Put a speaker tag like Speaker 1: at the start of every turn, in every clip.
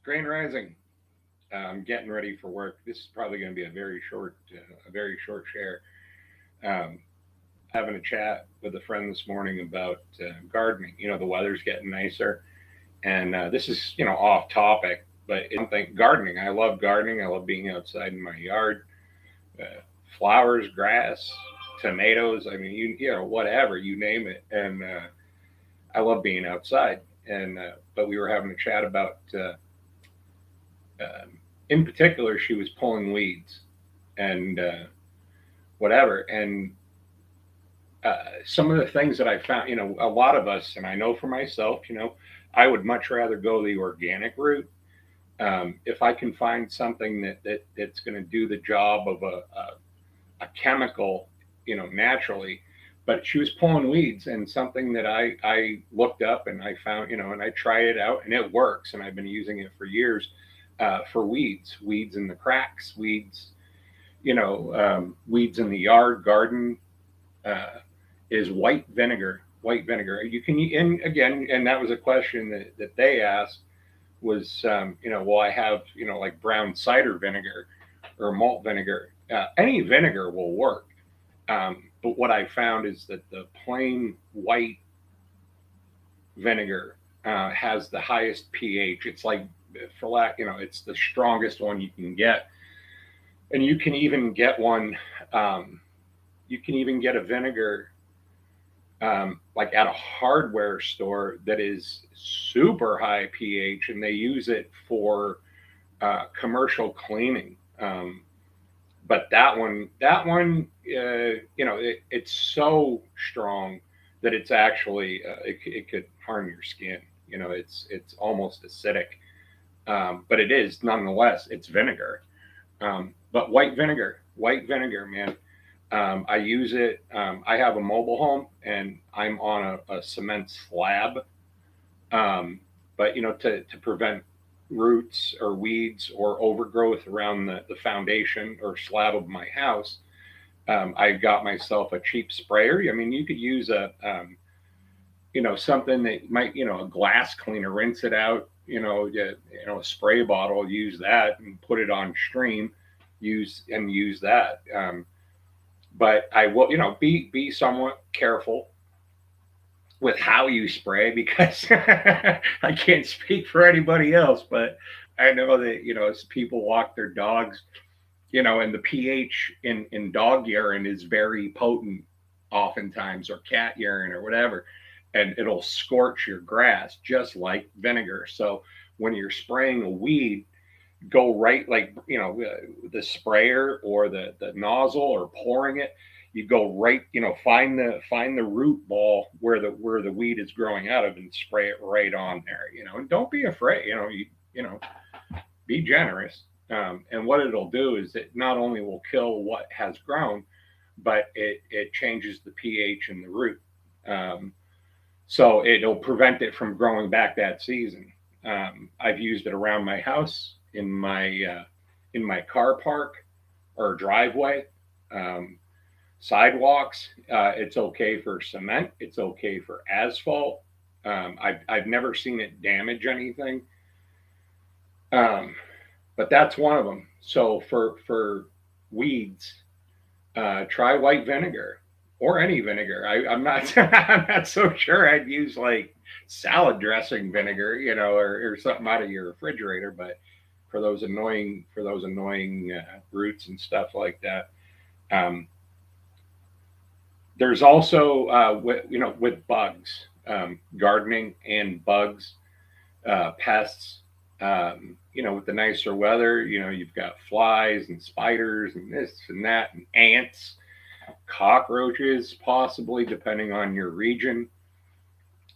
Speaker 1: Grand Rising. I'm getting ready for work. This is probably going to be a very short share. Um, Having a chat with a friend this morning about gardening. The weather's getting nicer, and this is off topic, but it's something gardening. I love gardening. I love being outside in my yard. Uh, Flowers, grass, tomatoes. I mean, whatever you name it, and I love being outside. And but we were having a chat about in particular, she was pulling weeds and whatever. And some of the things that I found, a lot of us, and I know for myself, I would much rather go the organic route. If I can find something that's going to do the job of a chemical, naturally. But she was pulling weeds, and something that I looked up and I found, and I tried it out, and it works, and I've been using it for years for weeds in the cracks, weeds in the yard, garden, uh, is white vinegar. White vinegar. You can, and again, and that was a question that they asked was, well, I have, like brown cider vinegar or malt vinegar. Any vinegar will work. But what I found is that the plain white vinegar has the highest pH. It's like, for lack, it's the strongest one you can get, and you can even get one. Um, you can even get a vinegar like at a hardware store that is super high pH, and they use it for commercial cleaning. But it's so strong that it's actually it could harm your skin. It's almost acidic, but it is nonetheless. It's vinegar, but white vinegar, man. I use it. I have a mobile home, and I'm on a cement slab. Um, but to prevent roots or weeds or overgrowth around the foundation or slab of my house, I got myself a cheap sprayer. I mean, you could use something that might, a glass cleaner, rinse it out. A spray bottle, use that and put it on stream, use that. But I will, be somewhat careful with how you spray because I can't speak for anybody else, but I know that as people walk their dogs, and the pH in dog urine is very potent, oftentimes, or cat urine or whatever, and it'll scorch your grass just like vinegar. So when you're spraying a weed, go right, like the sprayer or the nozzle, or pouring it, you go right, find the root ball where the weed is growing out of, and spray it right on there, and don't be afraid, you know be generous. And what it'll do is it not only will kill what has grown, but it changes the pH in the root. um, so it'll prevent it from growing back that season. I've used it around my house, in my car park or driveway, um, sidewalks. It's okay for cement. It's okay for asphalt. I've never seen it damage anything, um, but that's one of them. So for weeds, try white vinegar or any vinegar. I'm not I'm not so sure I'd use like salad dressing vinegar, or something out of your refrigerator. But for those annoying roots and stuff like that. Um, there's also with bugs, gardening and bugs, pests. With the nicer weather, you've got flies and spiders and this and that and ants, cockroaches, possibly depending on your region.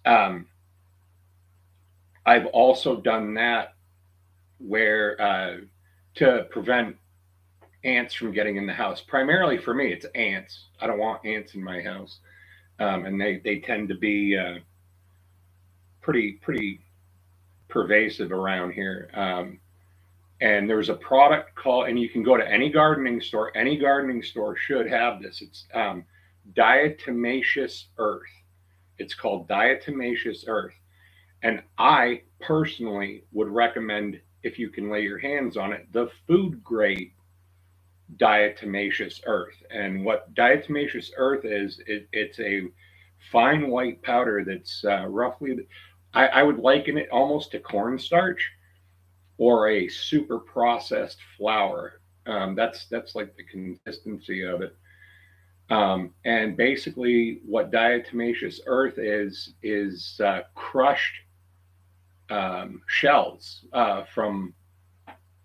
Speaker 1: Um, I've also done that where to prevent ants from getting in the house. Primarily for me, it's ants. I don't want ants in my house, and they tend to be pretty pervasive around here. And there's a product called, and you can go to any gardening store. Any gardening store should have this. It's diatomaceous earth. It's called diatomaceous earth, and I personally would recommend if you can lay your hands on it, the food grade diatomaceous earth. And what diatomaceous earth is, it's a fine white powder that's roughly, I would liken it almost to cornstarch or a super processed flour. That's like the consistency of it. And basically, what diatomaceous earth is crushed shells from,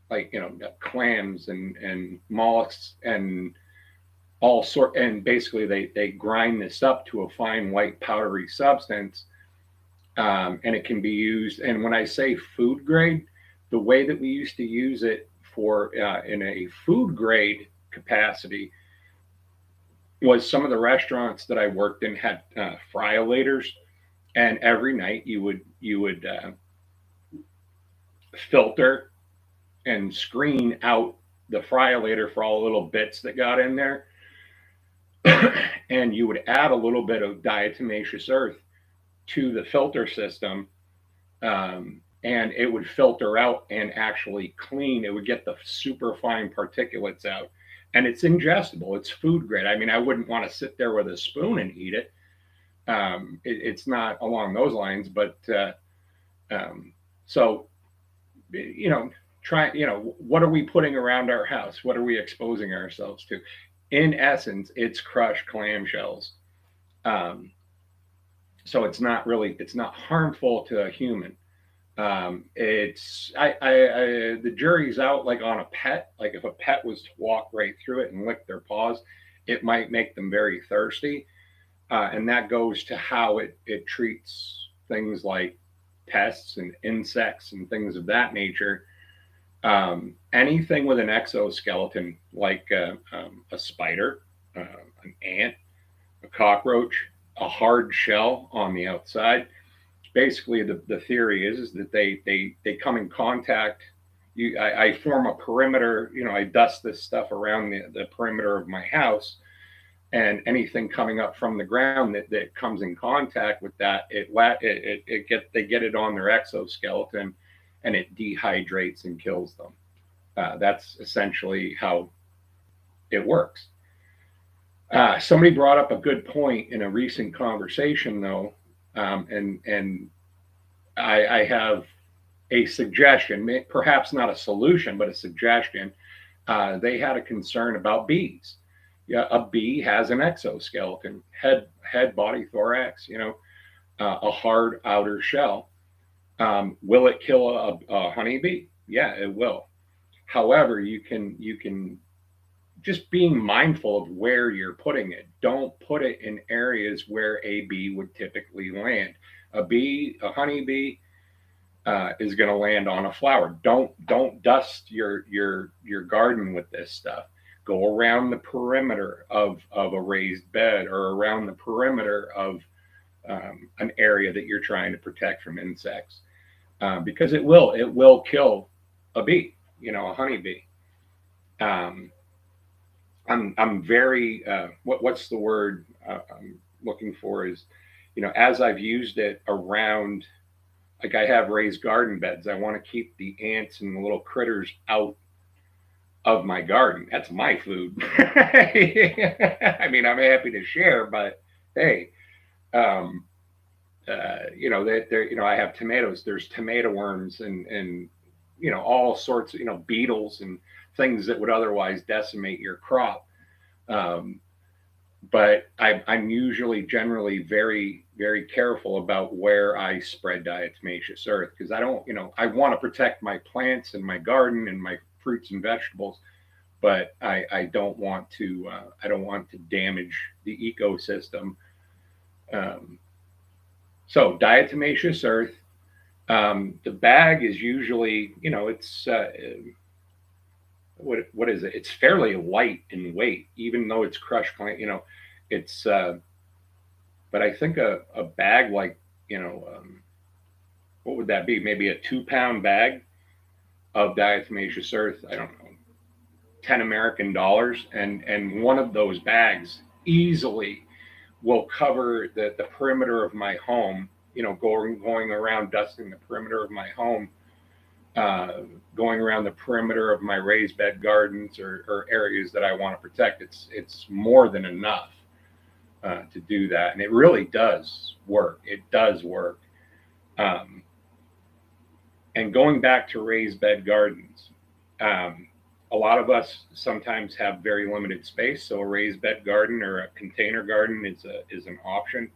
Speaker 1: like, clams and mollusks and all sort. And basically, they grind this up to a fine white powdery substance, and it can be used. And when I say food grade, the way that we used to use it for in a food grade capacity was some of the restaurants that I worked in had friolators, and every night you would filter and screen out the friolator for all the little bits that got in there, and you would add a little bit of diatomaceous earth to the filter system, and it would filter out and actually clean. It would get the super fine particulates out, and it's ingestible. It's food grade. I mean, I wouldn't want to sit there with a spoon and eat it. It's not along those lines, but so try. What are we putting around our house? What are we exposing ourselves to? In essence, it's crushed clamshells. Um, so it's not harmful to a human. The jury's out, like on a pet. Like if a pet was to walk right through it and lick their paws, it might make them very thirsty. And that goes to how it treats things like pests and insects and things of that nature. Anything with an exoskeleton, like a spider, an ant, a cockroach, a hard shell on the outside. Basically, the theory is that they come in contact. I form a perimeter. I dust this stuff around the perimeter of my house, and anything coming up from the ground that comes in contact with that, they get it on their exoskeleton, and it dehydrates and kills them. That's essentially how it works. Somebody brought up a good point in a recent conversation, though, and I have a suggestion, perhaps not a solution, but a suggestion. They had a concern about bees. Yeah, a bee has an exoskeleton, head, body, thorax. A hard outer shell. Will it kill a honeybee? Yeah, it will. However, you can just being mindful of where you're putting it. Don't put it in areas where a bee would typically land. A honeybee, is going to land on a flower. Don't dust your garden with this stuff. Go around the perimeter of a raised bed, or around the perimeter of an area that you're trying to protect from insects, because it will kill a bee, a honeybee. Um, I'm very what's the word I'm looking for is, as I've used it around, like I have raised garden beds. I want to keep the ants and the little critters out of my garden. That's my food. I mean, I'm happy to share, but hey, um, I have tomatoes. There's tomato worms and all sorts of beetles and things that would otherwise decimate your crop. Um, but I'm usually generally very, very careful about where I spread diatomaceous earth, because I don't, I want to protect my plants and my garden and my fruits and vegetables, but I don't want to damage the ecosystem. Um, so diatomaceous earth. The bag is usually, it's what is it? It's fairly light in weight, even though it's crushed. It's but I think a bag like, what would that be? Maybe a 2 pound bag of diatomaceous earth. I don't know, $10 American, and one of those bags easily will cover the perimeter of my home. Going around dusting the perimeter of my home uh, going around the perimeter of my raised bed gardens or areas that I want to protect. It's more than enough to do that, and it really does work. It does work. Um, and going back to raised bed gardens, um, a lot of us sometimes have very limited space, so a raised bed garden or a container garden is an option.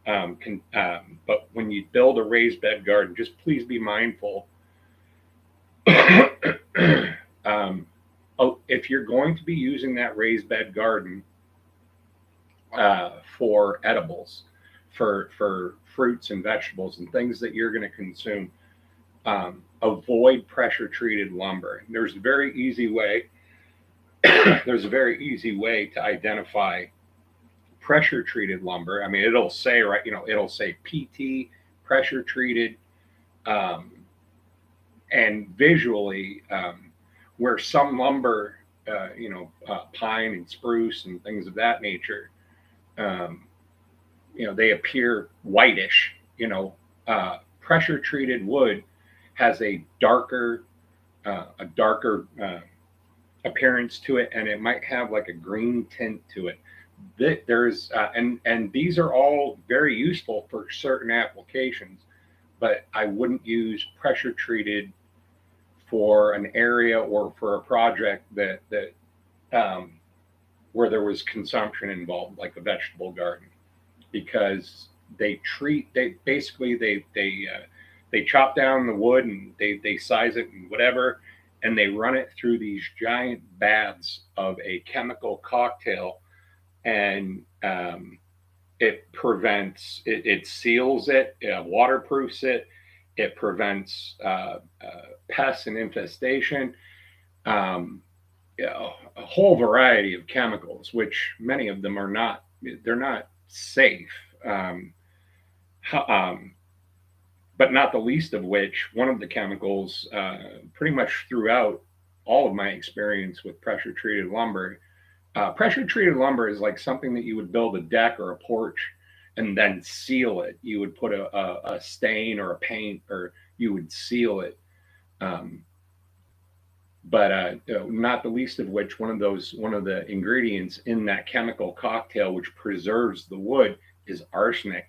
Speaker 1: But when you build a raised bed garden, just please be mindful. um, if you're going to be using that raised bed garden for edibles, for fruits and vegetables and things that you're going to consume, avoid pressure treated lumber. There's a very easy way. There's a very easy way to identify pressure treated lumber. I mean, it'll say right, it'll say PT pressure treated, um, and visually, where some lumber, pine and spruce and things of that nature, um, they appear whitish. Pressure treated wood has a darker appearance to it, and it might have like a green tint to it. There's and these are all very useful for certain applications, but I wouldn't use pressure treated for an area or for a project that um, where there was consumption involved, like a vegetable garden, because they basically they chop down the wood and they size it and whatever, and they run it through these giant baths of a chemical cocktail, and it seals it, waterproofs it, it prevents pests and infestation, um, a whole variety of chemicals, which many of them they're not safe. Um, um, but not the least of which, one of the chemicals, pretty much throughout all of my experience with pressure treated lumber, pressure treated lumber is like something that you would build a deck or a porch and then seal it. You would put a stain or a paint, or you would seal it. Um, but not the least of which, one of the ingredients in that chemical cocktail, which preserves the wood, is arsenic.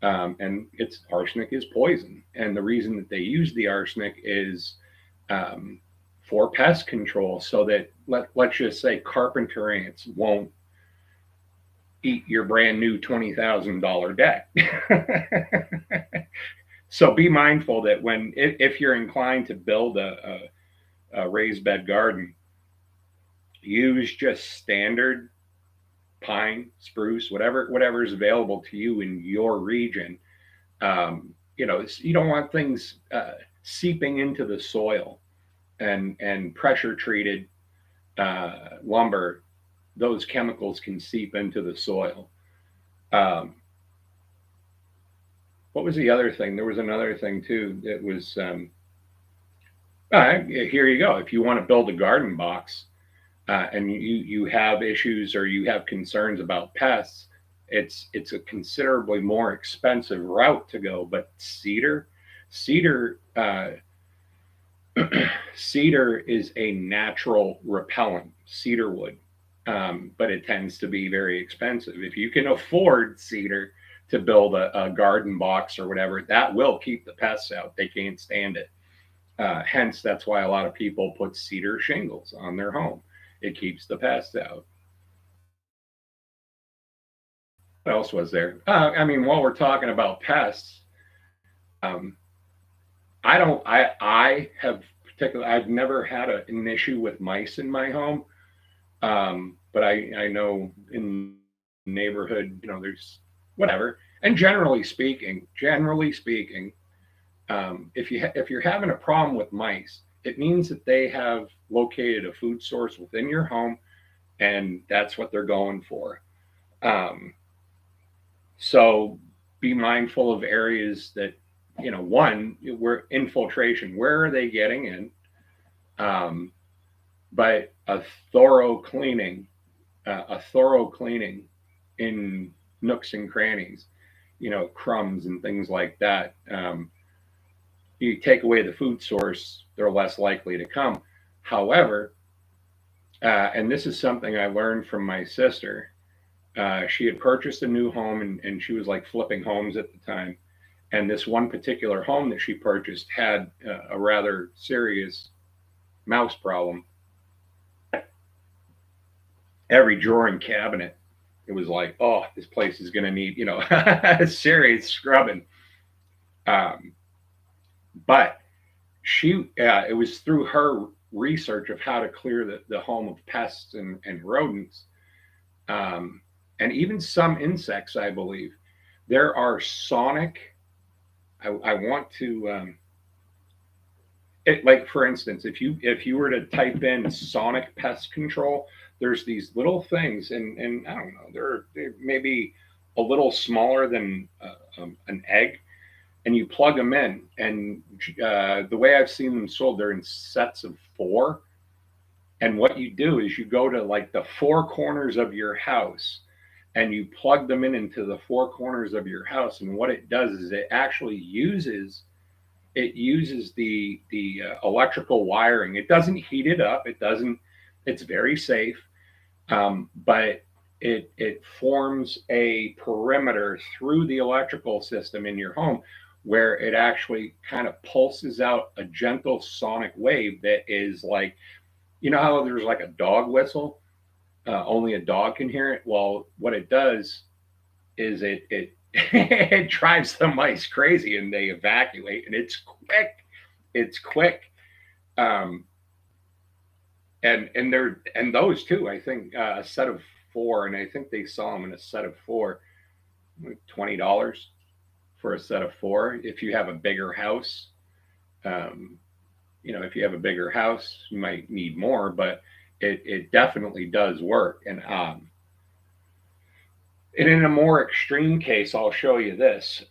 Speaker 1: And arsenic is poison, and the reason that they use the arsenic is um, for pest control, so that let's just say carpenter ants won't eat your brand new $20,000 deck. So be mindful that if you're inclined to build a raised bed garden, use just standard pine, spruce, whatever is available to you in your region. You don't want things seeping into the soil, and pressure treated lumber. Those chemicals can seep into the soil. Um, what was the other thing? There was another thing too. That was here you go. If you want to build a garden box, and you have issues or you have concerns about pests, it's a considerably more expensive route to go. But cedar cedar is a natural repellent, cedar wood, but it tends to be very expensive. If you can afford cedar to build a garden box or whatever, that will keep the pests out. They can't stand it. Hence, that's why a lot of people put cedar shingles on their home. It keeps the pests out. What else was there? I mean, while we're talking about pests, um, I don't. I have particularly. I've never had an issue with mice in my home, but I know in the neighborhood, there's whatever. And generally speaking, if you're having a problem with mice, it means that they have located a food source within your home, and that's what they're going for. Um, so be mindful of areas that, one, where infiltration, where are they getting in? Um, but a thorough cleaning in nooks and crannies, crumbs and things like that. You take away the food source, they're less likely to come. However, and this is something I learned from my sister. She had purchased a new home, and she was like flipping homes at the time. And this one particular home that she purchased had a rather serious mouse problem. Every drawer and cabinet, it was like, oh, this place is going to need, serious scrubbing. Um, but it was through her research of how to clear the home of pests and rodents, um, and even some insects, I believe. There are sonic, I want to, like for instance, if you were to type in sonic pest control, there's these little things, and I don't know, they're maybe a little smaller than an egg, and you plug them in, and the way I've seen them sold, they're in sets of four. And what you do is you go to like the four corners of your house, and you plug them in into the four corners of your house, and what it does is it actually uses the electrical wiring. It doesn't heat it up. It doesn't. It's very safe, but it forms a perimeter through the electrical system in your home, where it actually kind of pulses out a gentle sonic wave that is like, how there's like a dog whistle, only a dog can hear it. Well, what it does is it it drives the mice crazy, and they evacuate, and it's quick. It's quick. Um, and those too, I think, a set of four, and I think they saw them in a set of four, like $20 for a set of four. If you have a bigger house, um, if you have a bigger house, you might need more, but it definitely does work. And in a more extreme case, I'll show you this.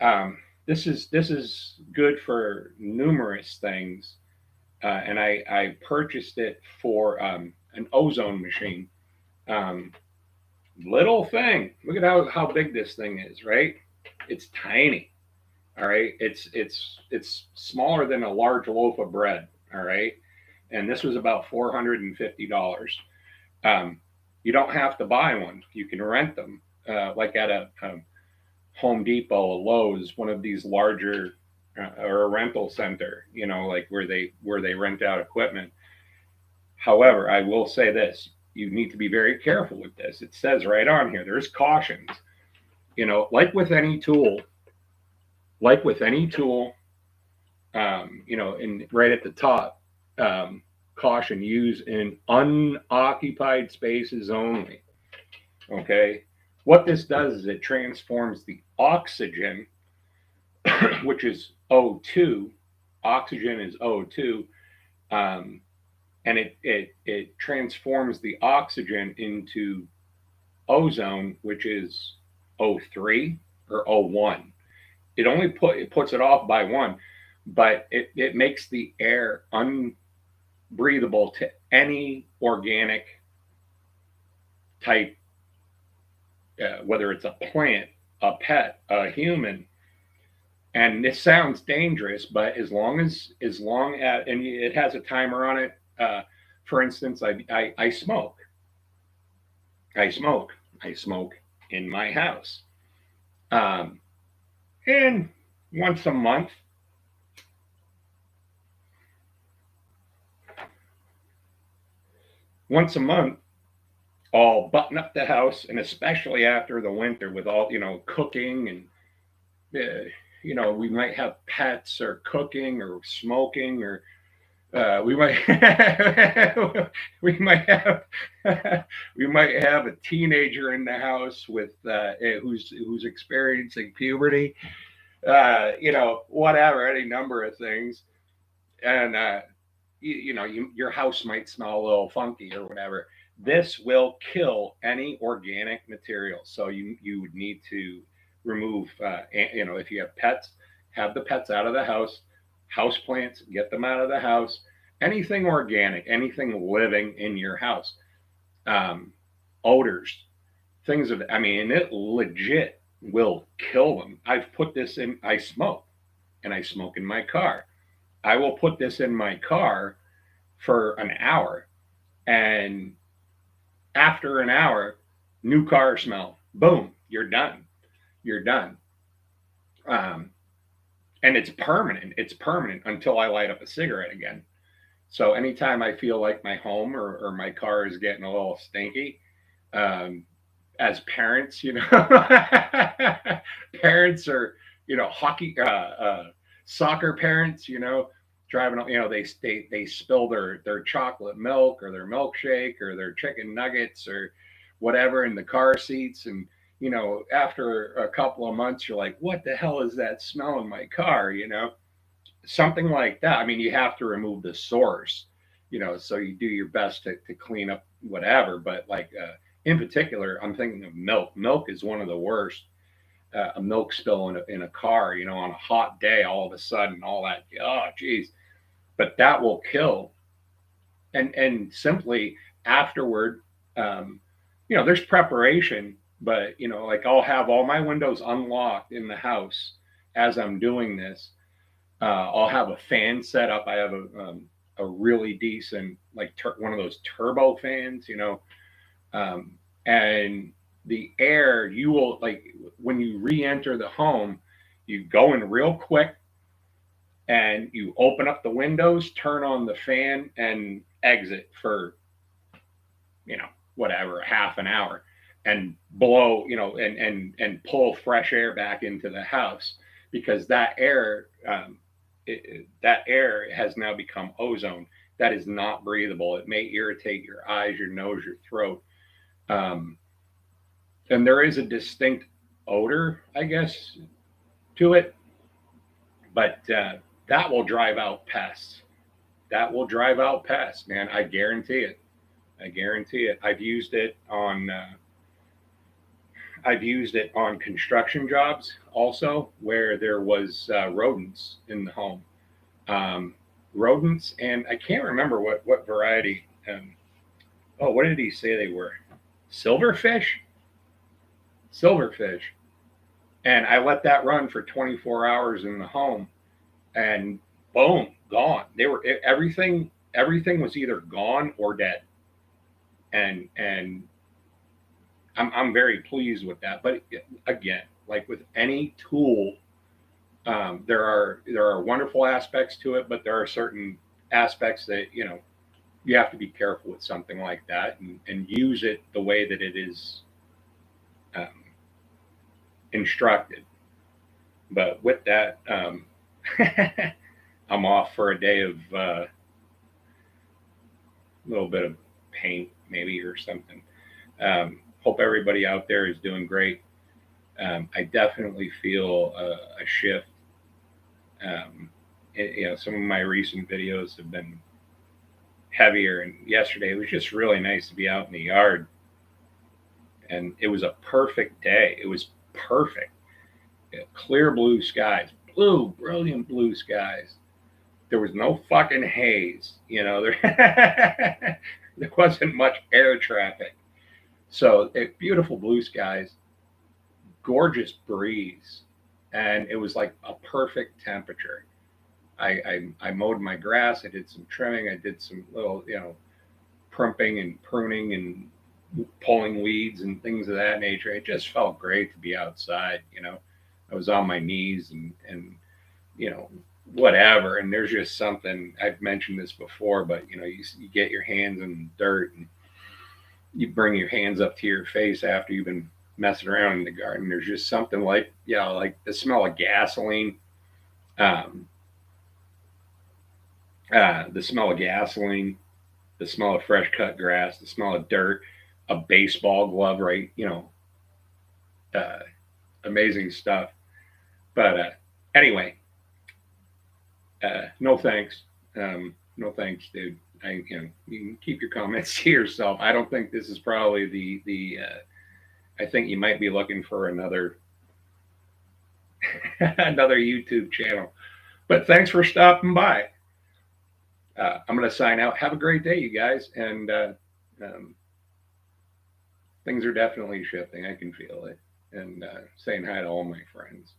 Speaker 1: This is good for numerous things, and I purchased it for an ozone machine. Um, Little thing. Look at how big this thing is, right? It's tiny. All right. It's smaller than a large loaf of bread. All right. And this was about $450. Um, you don't have to buy one. You can rent them, like at a Home Depot, a Lowe's, one of these larger, or a rental center. Like where they rent out equipment. However, I will say this: you need to be very careful with this. It says right on here, there's cautions. Like with any tool, like with any tool, and right at the top, caution: use in unoccupied spaces only. Okay. What this does is it transforms the oxygen, which is O2. Oxygen is O2. Um, and it transforms the oxygen into ozone, which is O3 or O1. It puts it off by one, but it makes the air unbreathable to any organic type, whether it's a plant, a pet, a human. And this sounds dangerous, but as long as and it has a timer on it. For instance, I smoke. I smoke. I smoke in my house. Um, and once a month, once a month, I'll button up the house, and especially after the winter with all cooking, and we might have pets or cooking or smoking, or we might we might have we might have a teenager in the house with who's experiencing puberty, whatever, any number of things. And your house might smell a little funky or whatever. This will kill any organic material. So you would need to remove, if you have pets, have the pets out of the house. House plants, get them out of the house. Anything organic, anything living in your house, um, odors, things of. I mean, it legit will kill them. I've put this in. I smoke, and I smoke in my car. I will put this in my car for an hour, and after an hour, new car smell. Boom, you're done. You're done. Um, and it's permanent. It's permanent until I light up a cigarette again. So anytime I feel like my home or my car is getting a little stinky, um, as parents, parents are, hockey, soccer parents, driving, they spill their chocolate milk or their milkshake or their chicken nuggets or whatever in the car seats. And, after a couple of months, you're like, what the hell is that smell in my car? Something like that. I mean, you have to remove the source, so you do your best to clean up whatever. But like, in particular, I'm thinking of milk. Milk is one of the worst. A milk spill in a car, on a hot day, all of a sudden, all that, oh, geez. But that will kill. And simply afterward, there's preparation, but, like I'll have all my windows unlocked in the house as I'm doing this. I'll have a fan set up. I have a really decent, like one of those turbo fans, and the air, you will, like, when you re-enter the home, you go in real quick and you open up the windows, turn on the fan, and exit for, whatever, half an hour, and blow, and pull fresh air back into the house, because that air, that air has now become ozone. That is not breathable. It may irritate your eyes, your nose, your throat. And there is a distinct odor, I guess, to it, but that will drive out pests. That will drive out pests, man. I guarantee it. I guarantee it. I've used it on construction jobs also, where there was rodents in the home. Rodents, and I can't remember what variety. What did he say they were? Silverfish. Silverfish. And I let that run for 24 hours in the home, and boom, gone. They were everything. Everything was either gone or dead. And I'm very pleased with that. But again, like with any tool, there are wonderful aspects to it, but there are certain aspects that you have to be careful with something like that, and use it the way that it is um, instructed. But with that, I'm off for a day of a little bit of paint, maybe, or something. Hope everybody out there is doing great. I definitely feel a shift. Some of my recent videos have been heavier, and yesterday it was just really nice to be out in the yard, and it was a perfect day. It was perfect. Clear blue skies, brilliant blue skies. There was no fucking haze, there there wasn't much air traffic. So beautiful blue skies, gorgeous breeze, and it was like a perfect temperature. I mowed my grass. I did some trimming. I did some little, primping and pruning and pulling weeds and things of that nature. It just felt great to be outside. I was on my knees and whatever. And there's just something, I've mentioned this before, but you get your hands in dirt and you bring your hands up to your face after you've been messing around in the garden. There's just something like the smell of gasoline. The smell of gasoline, the smell of fresh cut grass, the smell of dirt, a baseball glove, right? Amazing stuff. But anyway, no thanks. No thanks, dude. You can keep your comments to yourself. I don't think this is probably the. I think you might be looking for another another YouTube channel. But thanks for stopping by. I'm going to sign out. Have a great day, you guys. And things are definitely shifting. I can feel it. And saying hi to all my friends,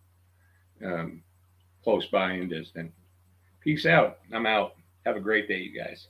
Speaker 1: close by and distant. Peace out. I'm out. Have a great day, you guys.